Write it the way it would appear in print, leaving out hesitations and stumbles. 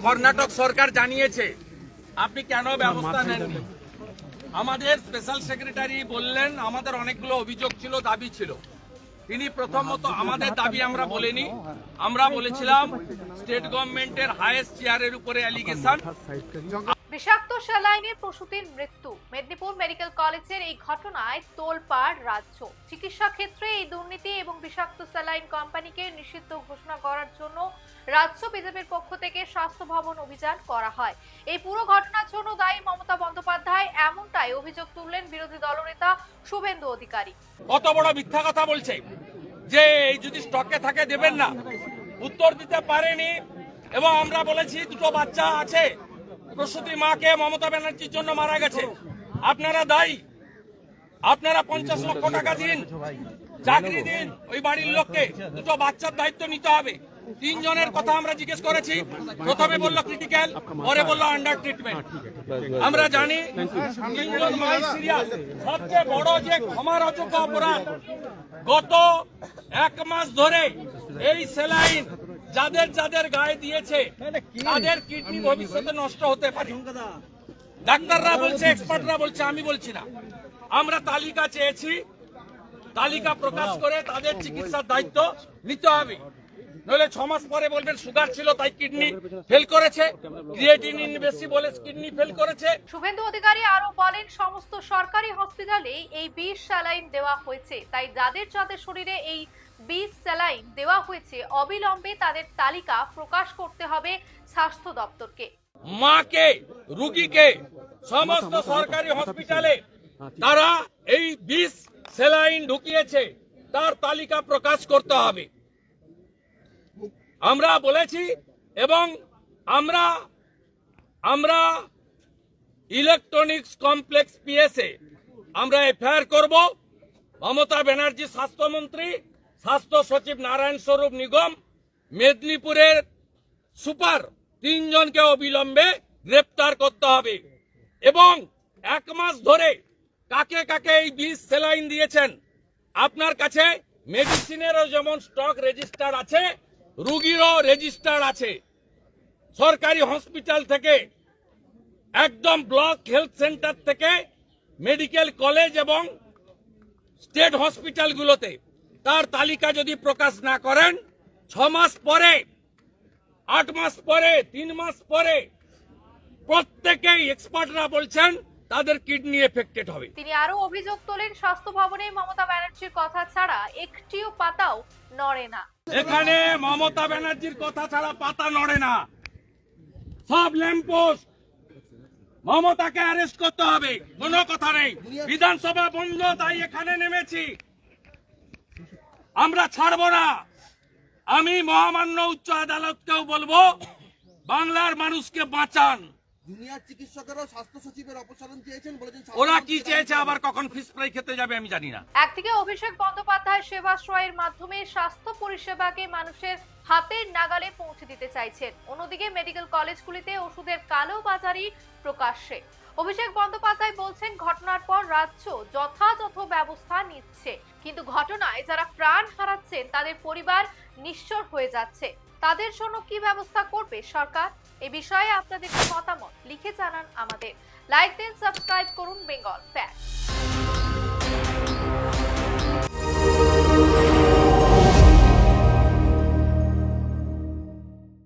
কর্ণাটক সরকার জানিয়েছে, আপনি কেন ব্যবস্থা নেননি? আমাদের স্পেশাল সেক্রেটারি বললেন আমাদের অনেকগুলো অভিযোগ ছিল, দাবি ছিল। তিনি প্রথমত আমাদের দাবি আমরা বলিনি, আমরা বলেছিলাম স্টেট গভর্নমেন্টের হাইয়েস্ট চেয়ারের উপরে অ্যালিগেশন। বিষাক্ত স্যালাইনের প্রসূতির মৃত্যু। মেদিনীপুর মেডিকেল কলেজের এই ঘটনায় তোলপাড় রাজ্য। চিকিৎসা ক্ষেত্রে এই দুর্নীতি এবং বিষাক্ত স্যালাইন কোম্পানিকে নিষিদ্ধ ঘোষণা করার জন্য রাজ্য বিজেপির পক্ষ থেকে স্বাস্থ্য ভবন অভিযান করা হয়। এই পুরো ঘটনার জন্য দায়ী মমতা বন্দ্যোপাধ্যায়, এমনটাই অভিযোগ তুললেন বিরোধী দলনেতা শুভেন্দু অধিকারী। কত বড় মিথ্যা কথা বলছে যে এই যদি স্টকে থাকে দেবেন না, উত্তর দিতে পারেনি। এবং আমরা বলেছি দুটো বাচ্চা আছে, প্রসূতি মাকে মমতা ব্যানার্জির জন্য মারা গেছে, আপনারা দায়ী। আপনারা 50 লক্ষ টাকা দিন, চাকরি দিন ওই বাড়ির লোককে, দুটো বাচ্চার দায়িত্ব নিতে হবে। 3 জনের কথা আমরা জিজ্ঞেস করেছি, প্রথমে বললো ক্রিটিক্যাল, পরে বললো আন্ডার ট্রিটমেন্ট। আমরা জানি 3 জন মাই সিরিয়াস। সবচেয়ে বড় যে ক্ষমার অযোগ্য অপরাধ, গত 1 মাস ধরে এই স্যালাইন যাদের যাদের গায়ে দিয়েছে তাদের কিডনি ভবিষ্যতে নষ্ট হতে পারে। ডাক্তাররা বলছে, এক্সপার্টরা বলছে, আমি বলছি না। আমরা তালিকা চেয়েছি, তালিকা প্রকাশ করে তাদের চিকিৎসার দায়িত্ব নিতে হবে। নইলে 6 মাস পরে বলবেন সুগার ছিল তাই কিডনি ফেল করেছে, ক্রিয়েটিনিন বেশি বলে কিডনি ফেল করেছে। শুভেন্দু অধিকারী আরো বলেন, সমস্ত সরকারি হসপিটালে এই 20 স্যালাইন দেওয়া হয়েছে, তাই যাদের যাদের শরীরে এই 20 স্যালাইন দেওয়া হয়েছে অবিলম্বে তাদের তালিকা প্রকাশ করতে হবে স্বাস্থ্য দপ্তরকে। মাকে, রোগীকে সমস্ত সরকারি হসপিটালে তারা এই 20 স্যালাইন ঢুকিয়েছে তার তালিকা প্রকাশ করতে হবে। আমরা বলেছি এবং আমরা ইলেকট্রনিক্স কমপ্লেক্স পিএসএ আমরা এফআইআর করব। মমতা ব্যানার্জি স্বাস্থ্যমন্ত্রী, স্বাস্থ্য সচিব নারায়ণ স্বরূপ নিগম, মেদিনীপুরের সুপার 3 জনকে অবিলম্বে গ্রেপ্তার করতে হবে। এবং 1 মাস ধরে কাকে কাকে এই 20 স্যালাইন দিয়েছেন আপনার কাছে মেডিসিনেরও যেমন স্টক রেজিস্টার আছে, রোগীরও রেজিস্টার আছে। সরকারি হসপিটাল থেকে একদম ব্লক হেলথ সেন্টার থেকে মেডিকেল কলেজ এবং স্টেট হসপিটালগুলোতে তার তালিকা যদি প্রকাশ না করেন, 6 মাস পরে, 8 মাস পরে, 3 মাস পরে প্রত্যেকেই এক্সপার্টরা বলছেন তাদের কিডনি এফেক্টেড হবে। তিনি আরো অভিযোগ তোলেন, স্বাস্থ্য ভবনে মমতা ব্যানার্জির কথা ছাড়া একটিও পাতাও নড়ে না। এখানে মমতা ব্যানার্জির কথা ছাড়া পাতা নড়ে না। সব ল্যাম্পপোস্ট মমতাকে অ্যারেস্ট করতে হবে, কোনো কথা নেই। বিধানসভা বন্ধ, তাই এখানে নেমেছি। আমরা ছাড়ব না। আমি মহামান্য উচ্চ আদালতকেও বলবো, বাংলার মানুষকে বাঁচান। জুনিয়র চিকিৎসকেরা স্বাস্থ্য সচিবের অপসারণ চেয়েছেন, বলেছেন ওরা কি চেয়েছে, আবার কখন ফিশ ফ্রাই খেতে যাবে আমি জানি না। একদিকে অভিষেক বন্দ্যোপাধ্যায় সেবাশ্রয়ের মাধ্যমে স্বাস্থ্য পরিষেবাকে মানুষের হাতের নাগালে পৌঁছে দিতে চাইছেন, অন্যদিকে মেডিকেল কলেজগুলিতে ওষুধের কালো বাজারি প্রকাশ্যে। অভিষেক বন্দ্যোপাধ্যায় বলছেন, ঘটনার পর রাজ্য যথাযথ ব্যবস্থা নিচ্ছে, কিন্তু ঘটনায় যারা প্রাণ হারাচ্ছেন তাদের পরিবার নিঃস্বর হয়ে যাচ্ছে। তাদের জন্য কি ব্যবস্থা করবে সরকার? এই বিষয়ে আপনাদের মতামত লিখে জানান আমাদের। লাইক দিন, সাবস্ক্রাইব করুন বেঙ্গল ফ্যাক্ট।